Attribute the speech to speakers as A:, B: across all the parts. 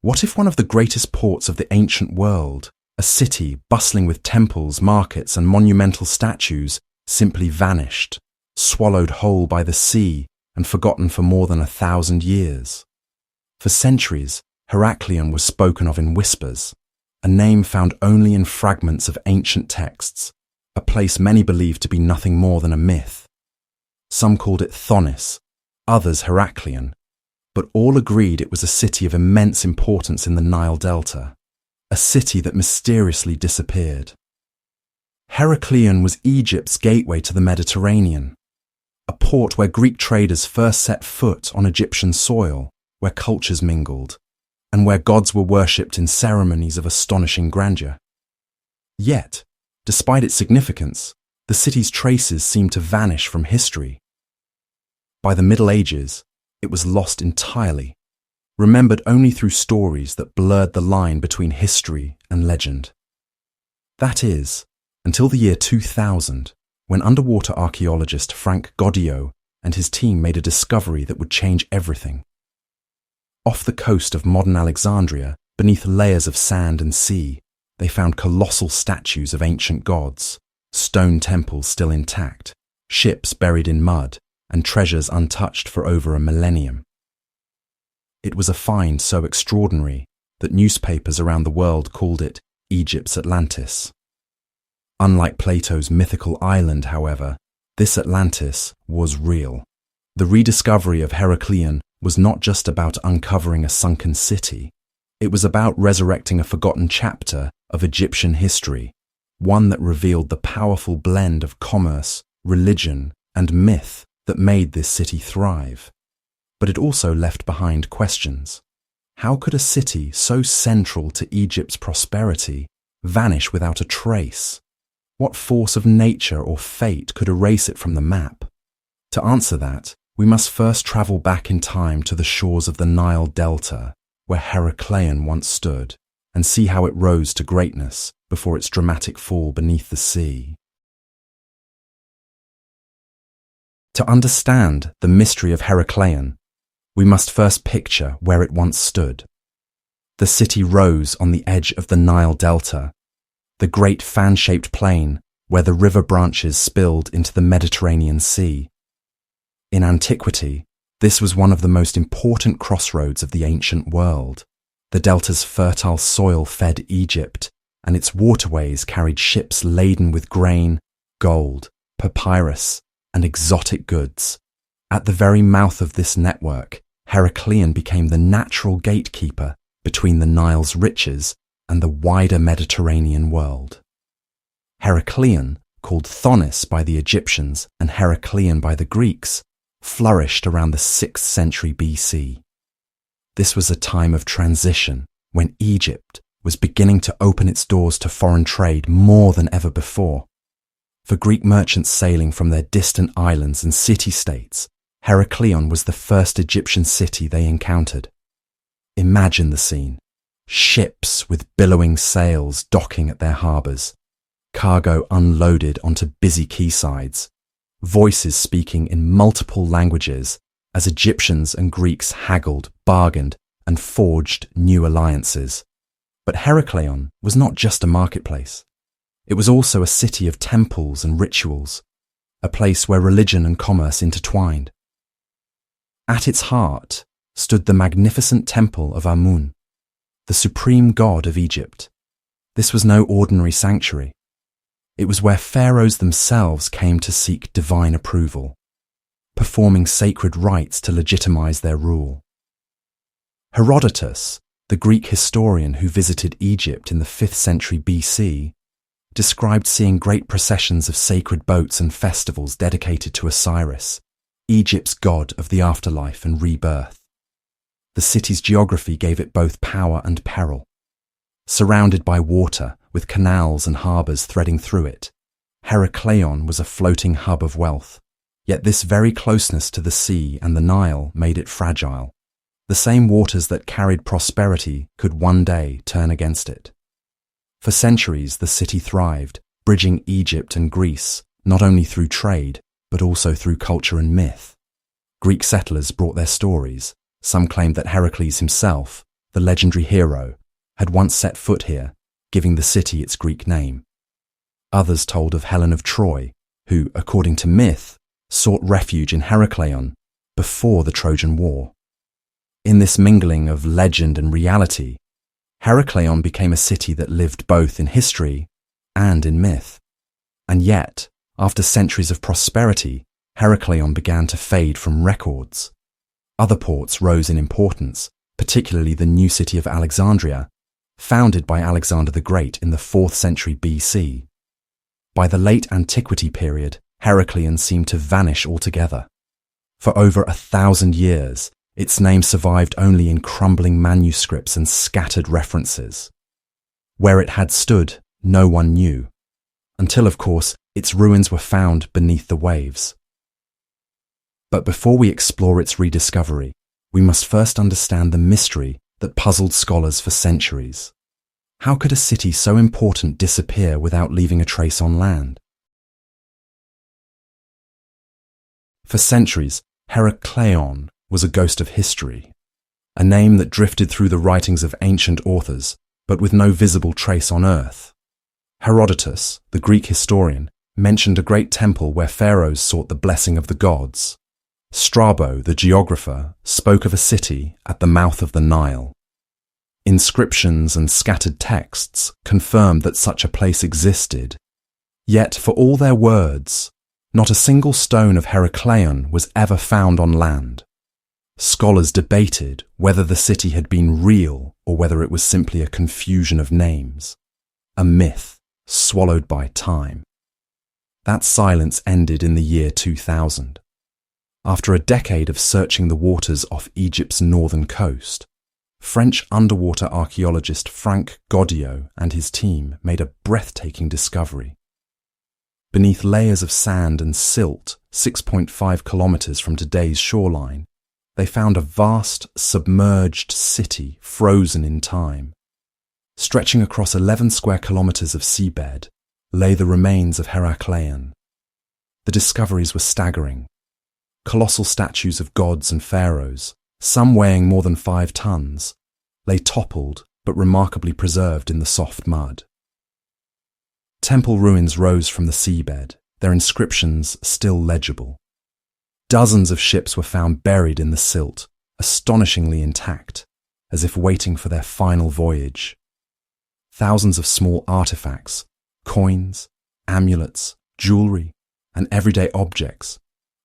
A: What if one of the greatest ports of the ancient world, a city bustling with temples, markets, and monumental statues, simply vanished, swallowed whole by the sea and forgotten for more than 1,000 years? For centuries, Heracleion was spoken of in whispers, a name found only in fragments of ancient texts, a place many believed to be nothing more than a myth. Some called it Thonis, others Heracleion, but all agreed it was a city of immense importance in the Nile Delta, a city that mysteriously disappeared. Heracleion was Egypt's gateway to the Mediterranean, a port where Greek traders first set foot on Egyptian soil, where cultures mingled, and where gods were worshipped in ceremonies of astonishing grandeur. Yet, despite its significance, the city's traces seemed to vanish from history. By the Middle Ages, it was lost entirely, remembered only through stories that blurred the line between history and legend. That is, until the year 2000, when underwater archaeologist Franck Goddio and his team made a discovery that would change everything. Off the coast of modern Alexandria, beneath layers of sand and sea, they found colossal statues of ancient gods, stone temples still intact, ships buried in mud, and treasures untouched for over a millennium. It was a find so extraordinary that newspapers around the world called it Egypt's Atlantis. Unlike Plato's mythical island, however, this Atlantis was real. The rediscovery of Heracleion was not just about uncovering a sunken city. It was about resurrecting a forgotten chapter of Egyptian history, one that revealed the powerful blend of commerce, religion, and myth that made this city thrive. But it also left behind questions. How could a city so central to Egypt's prosperity vanish without a trace? What force of nature or fate could erase it from the map? To answer that, we must first travel back in time to the shores of the Nile Delta, where Heracleion once stood, and see how it rose to greatness before its dramatic fall beneath the sea. To understand the mystery of Heracleion, we must first picture where it once stood. The city rose on the edge of the Nile Delta, the great fan-shaped plain where the river branches spilled into the Mediterranean Sea. In antiquity, this was one of the most important crossroads of the ancient world. The delta's fertile soil fed Egypt, and its waterways carried ships laden with grain, gold, papyrus, and exotic goods. At the very mouth of this network, Heracleion became the natural gatekeeper between the Nile's riches and the wider Mediterranean world. Heracleion, called Thonis by the Egyptians and Heracleion by the Greeks, flourished around the 6th century BC. This was a time of transition when Egypt was beginning to open its doors to foreign trade more than ever before. For Greek merchants sailing from their distant islands and city-states, Heracleion was the first Egyptian city they encountered. Imagine the scene. Ships with billowing sails docking at their harbours, cargo unloaded onto busy quaysides, voices speaking in multiple languages as Egyptians and Greeks haggled, bargained, and forged new alliances. But Heracleion was not just a marketplace. It was also a city of temples and rituals, a place where religion and commerce intertwined. At its heart stood the magnificent temple of Amun, the supreme god of Egypt. This was no ordinary sanctuary. It was where pharaohs themselves came to seek divine approval, performing sacred rites to legitimize their rule. Herodotus, the Greek historian who visited Egypt in the 5th century BC, described seeing great processions of sacred boats and festivals dedicated to Osiris, Egypt's god of the afterlife and rebirth. The city's geography gave it both power and peril. Surrounded by water, with canals and harbours threading through it, Heracleion was a floating hub of wealth. Yet this very closeness to the sea and the Nile made it fragile. The same waters that carried prosperity could one day turn against it. For centuries, the city thrived, bridging Egypt and Greece, not only through trade, but also through culture and myth. Greek settlers brought their stories. Some claimed that Heracles himself, the legendary hero, had once set foot here, giving the city its Greek name. Others told of Helen of Troy, who, according to myth, sought refuge in Heracleion before the Trojan War. In this mingling of legend and reality, Heracleion became a city that lived both in history and in myth. And yet, after centuries of prosperity, Heracleion began to fade from records. Other ports rose in importance, particularly the new city of Alexandria, founded by Alexander the Great in the 4th century BC. By the late antiquity period, Heracleion seemed to vanish altogether. For over 1,000 years, its name survived only in crumbling manuscripts and scattered references. Where it had stood, no one knew, until, of course, its ruins were found beneath the waves. But before we explore its rediscovery, we must first understand the mystery that puzzled scholars for centuries. How could a city so important disappear without leaving a trace on land? For centuries, Heracleion was a ghost of history, a name that drifted through the writings of ancient authors, but with no visible trace on earth. Herodotus, the Greek historian, mentioned a great temple where pharaohs sought the blessing of the gods. Strabo, the geographer, spoke of a city at the mouth of the Nile. Inscriptions and scattered texts confirmed that such a place existed. Yet, for all their words, not a single stone of Heracleion was ever found on land. Scholars debated whether the city had been real or whether it was simply a confusion of names, a myth swallowed by time. That silence ended in the year 2000. After a decade of searching the waters off Egypt's northern coast, French underwater archaeologist Franck Goddio and his team made a breathtaking discovery. Beneath layers of sand and silt 6.5 kilometers from today's shoreline, they found a vast, submerged city frozen in time. Stretching across 11 square kilometers of seabed lay the remains of Heracleion. The discoveries were staggering. Colossal statues of gods and pharaohs, some weighing more than 5 tons, lay toppled but remarkably preserved in the soft mud. Temple ruins rose from the seabed, their inscriptions still legible. Dozens of ships were found buried in the silt, astonishingly intact, as if waiting for their final voyage. Thousands of small artifacts, coins, amulets, jewelry, and everyday objects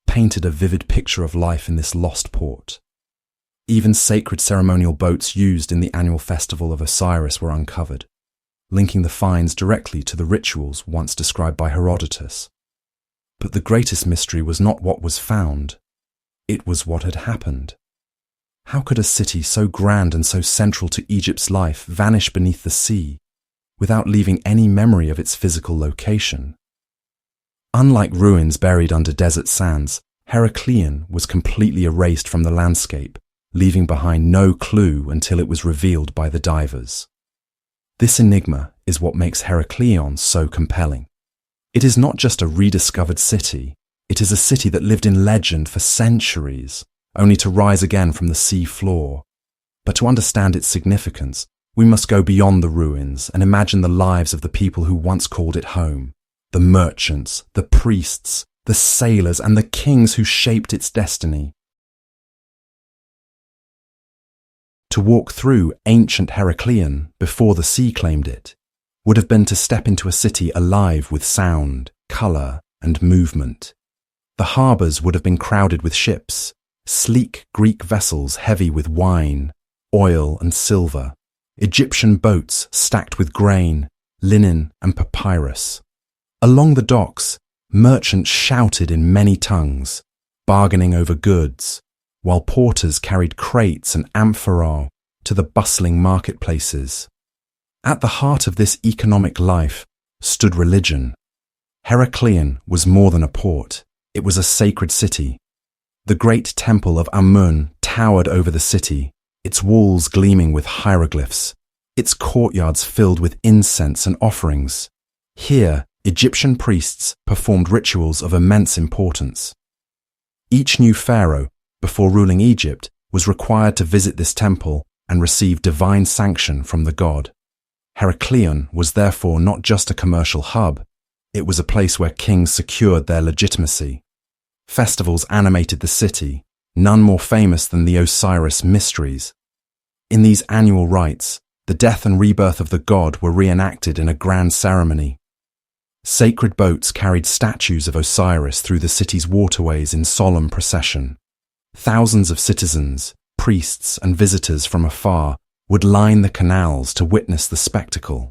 A: painted a vivid picture of life in this lost port. Even sacred ceremonial boats used in the annual festival of Osiris were uncovered, linking the finds directly to the rituals once described by Herodotus. But the greatest mystery was not what was found, it was what had happened. How could a city so grand and so central to Egypt's life vanish beneath the sea, without leaving any memory of its physical location? Unlike ruins buried under desert sands, Heracleion was completely erased from the landscape, leaving behind no clue until it was revealed by the divers. This enigma is what makes Heracleion so compelling. It is not just a rediscovered city, it is a city that lived in legend for centuries, only to rise again from the sea floor. But to understand its significance, we must go beyond the ruins and imagine the lives of the people who once called it home. The merchants, the priests, the sailors, and the kings who shaped its destiny. To walk through ancient Heracleion before the sea claimed it would have been to step into a city alive with sound, colour, and movement. The harbours would have been crowded with ships, sleek Greek vessels heavy with wine, oil, and silver, Egyptian boats stacked with grain, linen, and papyrus. Along the docks, merchants shouted in many tongues, bargaining over goods, while porters carried crates and amphorae to the bustling marketplaces. At the heart of this economic life stood religion. Heracleion was more than a port, it was a sacred city. The great temple of Amun towered over the city, its walls gleaming with hieroglyphs, its courtyards filled with incense and offerings. Here, Egyptian priests performed rituals of immense importance. Each new pharaoh, before ruling Egypt, was required to visit this temple and received divine sanction from the god. Heracleion was therefore not just a commercial hub, it was a place where kings secured their legitimacy. Festivals animated the city, none more famous than the Osiris Mysteries. In these annual rites, the death and rebirth of the god were reenacted in a grand ceremony. Sacred boats carried statues of Osiris through the city's waterways in solemn procession. Thousands of citizens, priests, and visitors from afar would line the canals to witness the spectacle.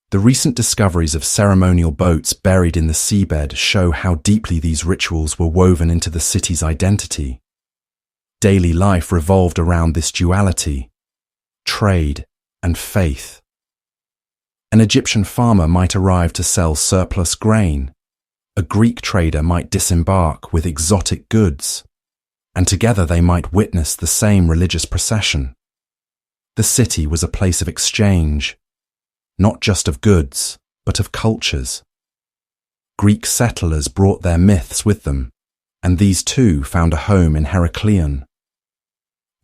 A: The recent discoveries of ceremonial boats buried in the seabed show how deeply these rituals were woven into the city's identity. Daily life revolved around this duality: trade and faith. An Egyptian farmer might arrive to sell surplus grain. A Greek trader might disembark with exotic goods, and together they might witness the same religious procession. The city was a place of exchange, not just of goods, but of cultures. Greek settlers brought their myths with them, and these too found a home in Heracleion.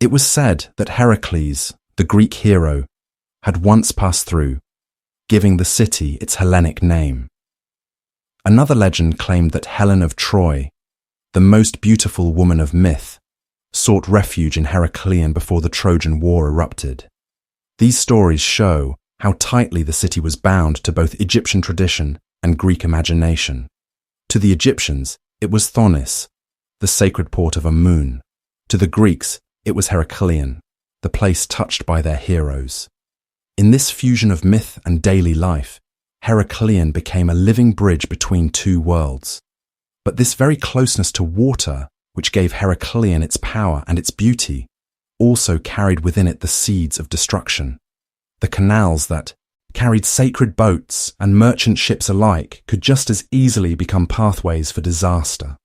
A: It was said that Heracles, the Greek hero, had once passed through, giving the city its Hellenic name. Another legend claimed that Helen of Troy, the most beautiful woman of myth, sought refuge in Heracleion before the Trojan War erupted. These stories show how tightly the city was bound to both Egyptian tradition and Greek imagination. To the Egyptians, it was Thonis, the sacred port of Amun. To the Greeks, it was Heracleion, the place touched by their heroes. In this fusion of myth and daily life, Heracleion became a living bridge between two worlds. But this very closeness to water, which gave Heracleion its power and its beauty, also carried within it the seeds of destruction. The canals that carried sacred boats and merchant ships alike could just as easily become pathways for disaster.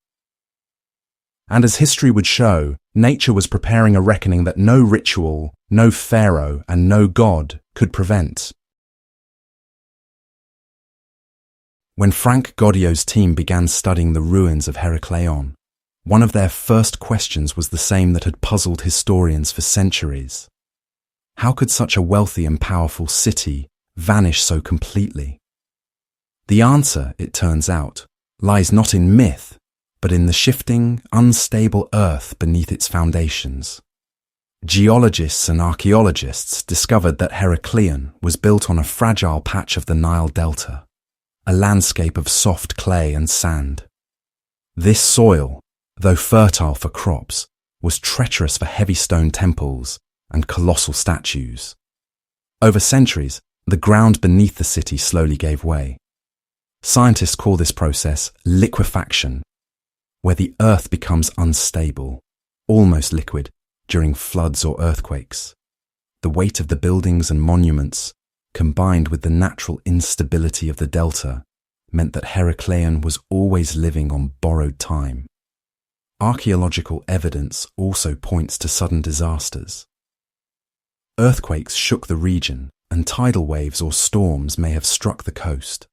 A: And as history would show, nature was preparing a reckoning that no ritual, no pharaoh, and no god could prevent. When Franck Goddio's team began studying the ruins of Heracleion, one of their first questions was the same that had puzzled historians for centuries. How could such a wealthy and powerful city vanish so completely? The answer, it turns out, lies not in myth, but in the shifting, unstable earth beneath its foundations. Geologists and archaeologists discovered that Heracleion was built on a fragile patch of the Nile delta, a landscape of soft clay and sand. This soil, though fertile for crops, was treacherous for heavy stone temples and colossal statues. Over centuries, the ground beneath the city slowly gave way. Scientists call this process liquefaction, where the earth becomes unstable, almost liquid, during floods or earthquakes. The weight of the buildings and monuments, combined with the natural instability of the delta, meant that Heracleion was always living on borrowed time. Archaeological evidence also points to sudden disasters. Earthquakes shook the region, and tidal waves or storms may have struck the coast.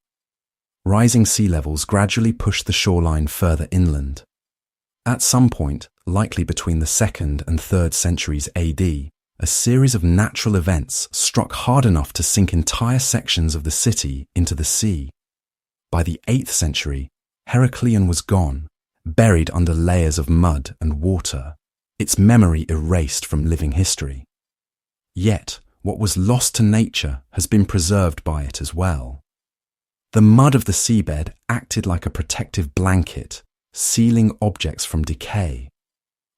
A: Rising sea levels gradually pushed the shoreline further inland. At some point, likely between the 2nd and 3rd centuries AD, a series of natural events struck hard enough to sink entire sections of the city into the sea. By the 8th century, Heracleion was gone, buried under layers of mud and water, its memory erased from living history. Yet, what was lost to nature has been preserved by it as well. The mud of the seabed acted like a protective blanket, sealing objects from decay.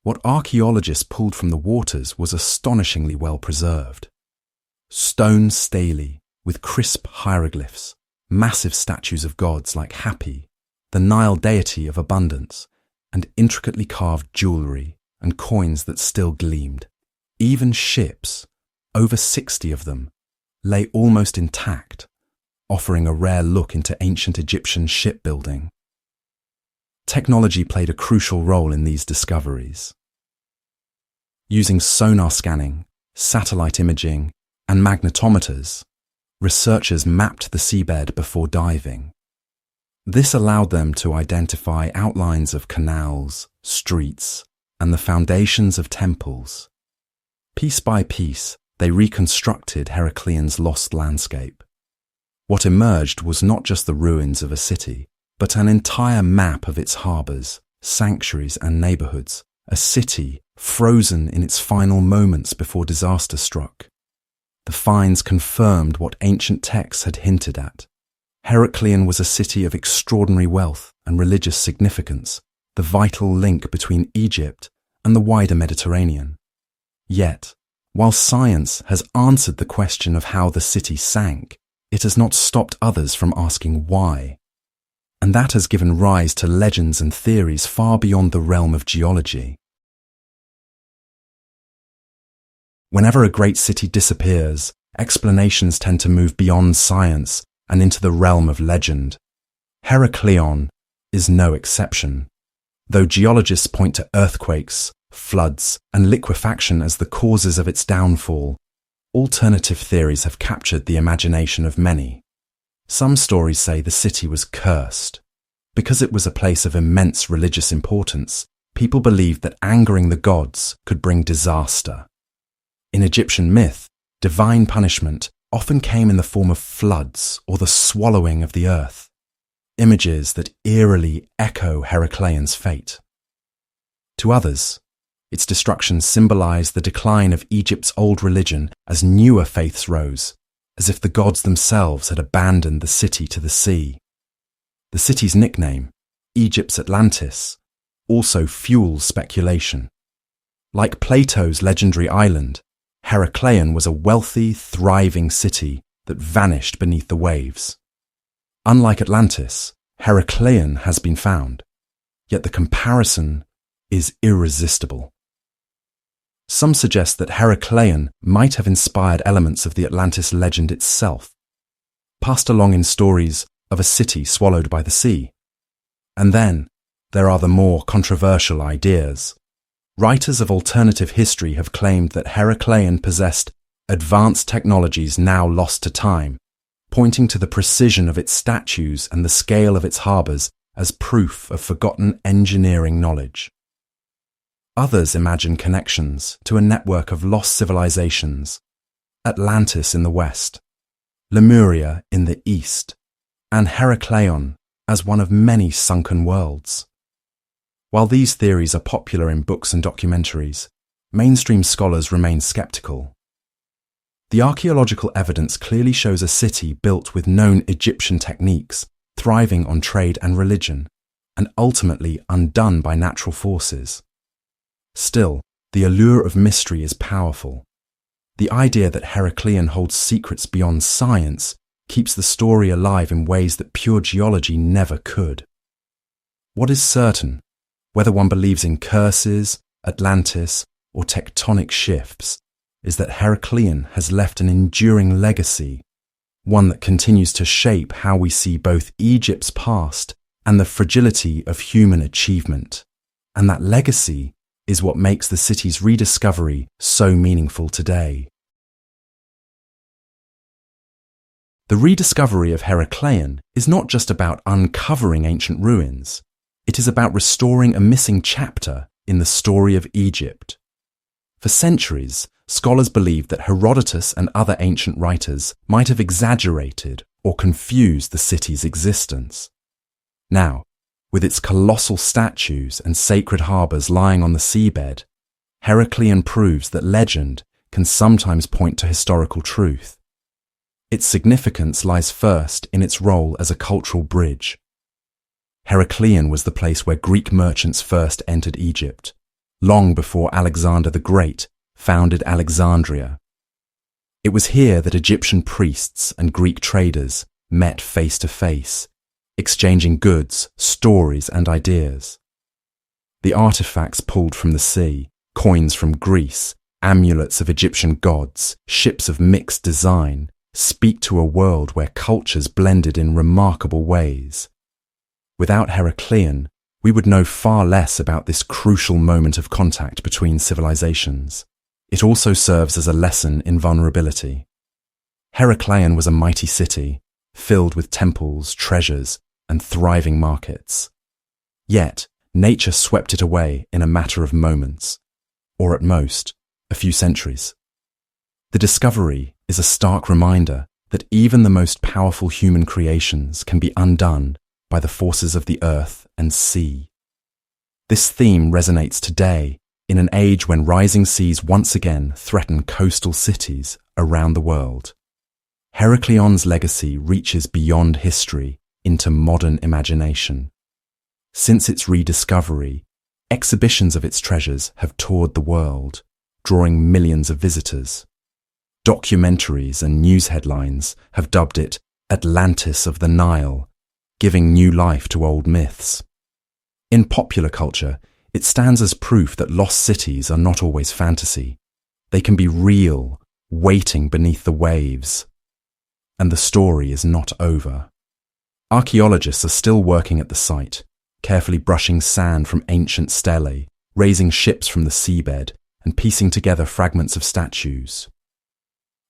A: What archaeologists pulled from the waters was astonishingly well preserved. Stone stelae with crisp hieroglyphs, massive statues of gods like Hapi, the Nile deity of abundance, and intricately carved jewellery and coins that still gleamed. Even ships, over 60 of them, lay almost intact, offering a rare look into ancient Egyptian shipbuilding. Technology played a crucial role in these discoveries. Using sonar scanning, satellite imaging, and magnetometers, researchers mapped the seabed before diving. This allowed them to identify outlines of canals, streets, and the foundations of temples. Piece by piece, they reconstructed Heracleon's lost landscape. What emerged was not just the ruins of a city, but an entire map of its harbours, sanctuaries and neighbourhoods, a city frozen in its final moments before disaster struck. The finds confirmed what ancient texts had hinted at. Heracleion was a city of extraordinary wealth and religious significance, the vital link between Egypt and the wider Mediterranean. Yet, while science has answered the question of how the city sank, it has not stopped others from asking why. And that has given rise to legends and theories far beyond the realm of geology. Whenever a great city disappears, explanations tend to move beyond science and into the realm of legend. Heracleion is no exception. Though geologists point to earthquakes, floods, and liquefaction as the causes of its downfall, alternative theories have captured the imagination of many. Some stories say the city was cursed. Because it was a place of immense religious importance, people believed that angering the gods could bring disaster. In Egyptian myth, divine punishment often came in the form of floods or the swallowing of the earth, images that eerily echo Heracleon's fate. To others, its destruction symbolized the decline of Egypt's old religion as newer faiths rose, as if the gods themselves had abandoned the city to the sea. The city's nickname, Egypt's Atlantis, also fuels speculation. Like Plato's legendary island, Heracleion was a wealthy, thriving city that vanished beneath the waves. Unlike Atlantis, Heracleion has been found, yet the comparison is irresistible. Some suggest that Heracleion might have inspired elements of the Atlantis legend itself, passed along in stories of a city swallowed by the sea. And then there are the more controversial ideas. Writers of alternative history have claimed that Heracleion possessed advanced technologies now lost to time, pointing to the precision of its statues and the scale of its harbours as proof of forgotten engineering knowledge. Others imagine connections to a network of lost civilizations, Atlantis in the west, Lemuria in the east, and Heracleion as one of many sunken worlds. While these theories are popular in books and documentaries, mainstream scholars remain skeptical. The archaeological evidence clearly shows a city built with known Egyptian techniques, thriving on trade and religion, and ultimately undone by natural forces. Still, the allure of mystery is powerful. The idea that Heracleion holds secrets beyond science keeps the story alive in ways that pure geology never could. What is certain, whether one believes in curses, Atlantis, or tectonic shifts, is that Heracleion has left an enduring legacy, one that continues to shape how we see both Egypt's past and the fragility of human achievement. And that legacy is what makes the city's rediscovery so meaningful today. The rediscovery of Heracleion is not just about uncovering ancient ruins. It is about restoring a missing chapter in the story of Egypt. For centuries, scholars believed that Herodotus and other ancient writers might have exaggerated or confused the city's existence. Now, with its colossal statues and sacred harbours lying on the seabed, Heracleion proves that legend can sometimes point to historical truth. Its significance lies first in its role as a cultural bridge. Heracleion was the place where Greek merchants first entered Egypt, long before Alexander the Great founded Alexandria. It was here that Egyptian priests and Greek traders met face to face, exchanging goods, stories, and ideas. The artifacts pulled from the sea, coins from Greece, amulets of Egyptian gods, ships of mixed design, speak to a world where cultures blended in remarkable ways. Without Heracleion, we would know far less about this crucial moment of contact between civilizations. It also serves as a lesson in vulnerability. Heracleion was a mighty city, filled with temples, treasures, and thriving markets. Yet, nature swept it away in a matter of moments, or at most, a few centuries. The discovery is a stark reminder that even the most powerful human creations can be undone by the forces of the earth and sea. This theme resonates today in an age when rising seas once again threaten coastal cities around the world. Heracleon's legacy reaches beyond history into modern imagination. Since its rediscovery, exhibitions of its treasures have toured the world, drawing millions of visitors. Documentaries and news headlines have dubbed it Atlantis of the Nile, giving new life to old myths. In popular culture, it stands as proof that lost cities are not always fantasy. They can be real, waiting beneath the waves. And the story is not over. Archaeologists are still working at the site, carefully brushing sand from ancient stelae, raising ships from the seabed, and piecing together fragments of statues.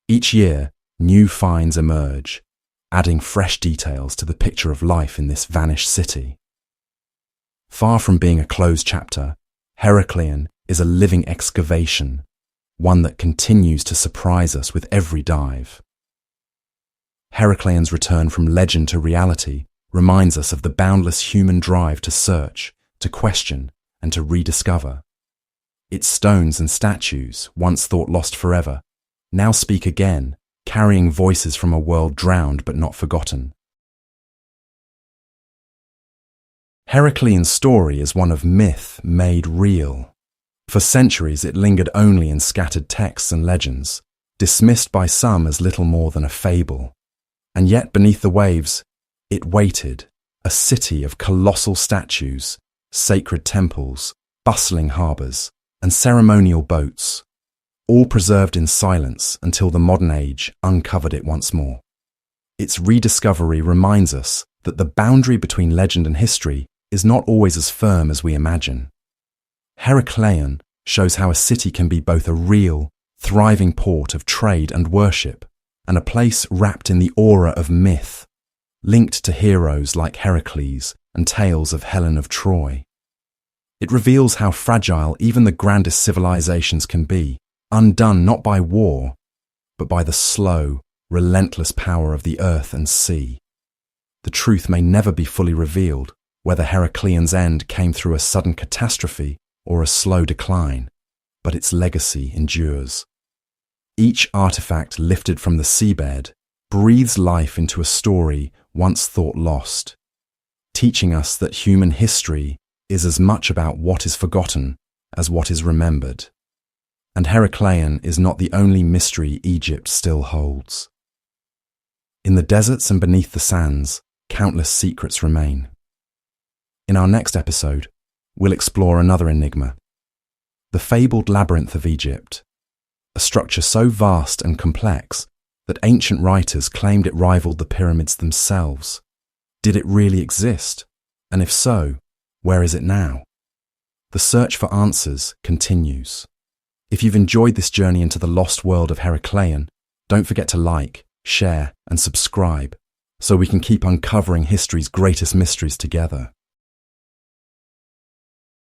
A: Each year, new finds emerge, adding fresh details to the picture of life in this vanished city. Far from being a closed chapter, Heracleion is a living excavation, one that continues to surprise us with every dive. Heracleion's return from legend to reality reminds us of the boundless human drive to search, to question, and to rediscover. Its stones and statues, once thought lost forever, now speak again, carrying voices from a world drowned but not forgotten. Heracleon's story is one of myth made real. For centuries it lingered only in scattered texts and legends, dismissed by some as little more than a fable. And yet beneath the waves, it waited, a city of colossal statues, sacred temples, bustling harbours, and ceremonial boats, all preserved in silence until the modern age uncovered it once more. Its rediscovery reminds us that the boundary between legend and history is not always as firm as we imagine. Heracleion shows how a city can be both a real, thriving port of trade and worship, and a place wrapped in the aura of myth, linked to heroes like Heracles and tales of Helen of Troy. It reveals how fragile even the grandest civilizations can be, undone not by war, but by the slow, relentless power of the earth and sea. The truth may never be fully revealed, whether Heracleon's end came through a sudden catastrophe or a slow decline, but its legacy endures. Each artifact lifted from the seabed breathes life into a story once thought lost, teaching us that human history is as much about what is forgotten as what is remembered. And Heracleion is not the only mystery Egypt still holds. In the deserts and beneath the sands, countless secrets remain. In our next episode, we'll explore another enigma, the fabled labyrinth of Egypt, a structure so vast and complex that ancient writers claimed it rivaled the pyramids themselves. Did it really exist? And if so, where is it now? The search for answers continues. If you've enjoyed this journey into the lost world of Heracleion, don't forget to like, share, and subscribe so we can keep uncovering history's greatest mysteries together.